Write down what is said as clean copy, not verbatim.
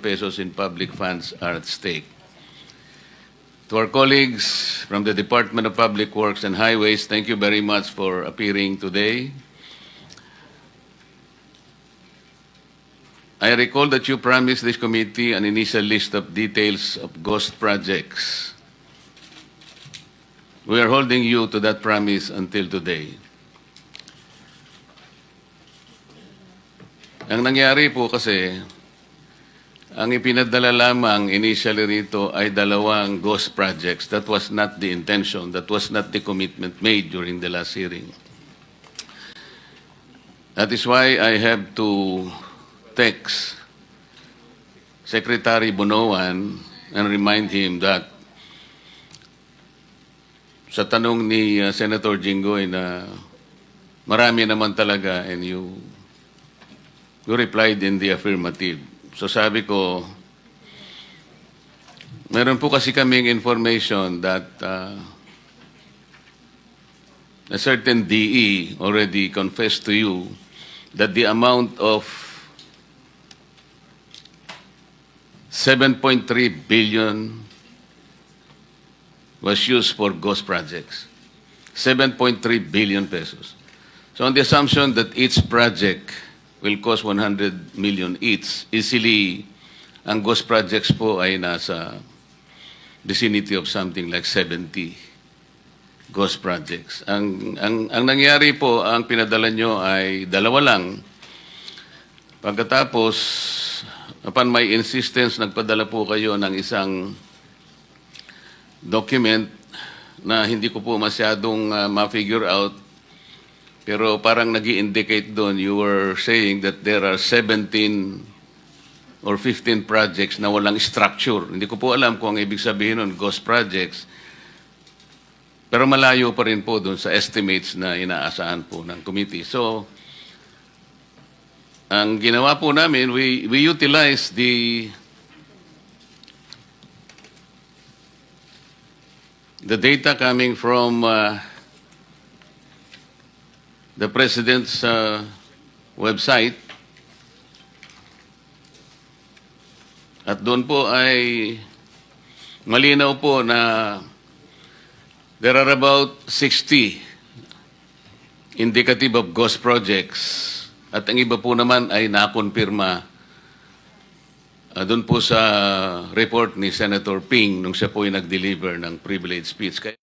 pesos in public funds are at stake. To our colleagues from the Department of Public Works and Highways, thank you very much for appearing today. I recall that you promised this committee an initial list of details of ghost projects. We are holding you to that promise until today. Ang nangyari po kasi, ang ipinadala lamang initially rito ay dalawang ghost projects. That was not the intention. That was not the commitment made during the last hearing. That is why I have to text Secretary Bunoan and remind him that sa tanong ni Senator Jinggoy na marami naman talaga and you replied in the affirmative. So sabi ko, meron po kasi kaming information that a certain DE already confessed to you that the amount of 7.3 billion was used for ghost projects. 7.3 billion pesos. So on the assumption that each project will cost 100 million each, easily, ang ghost projects po ay nasa vicinity of something like 70 ghost projects. Ang nangyari po, ang pinadala nyo ay dalawa lang. Pagkatapos, upon my insistence, nagpadala po kayo ng isang document na hindi ko po masyadong ma-figure out. Pero parang nag-i-indicate doon, you were saying that there are 17 or 15 projects na walang structure. Hindi ko po alam kung ang ibig sabihin nun, ghost projects. Pero malayo pa rin po doon sa estimates na inaasahan po ng committee. So, ang ginawa po namin, we utilize the data coming from the President's website. At doon po ay malinaw po na there are about 60 indicative of ghost projects. At ang iba po naman ay nakonfirma doon po sa report ni Senator Ping nung siya po ay nag-deliver ng privilege speech.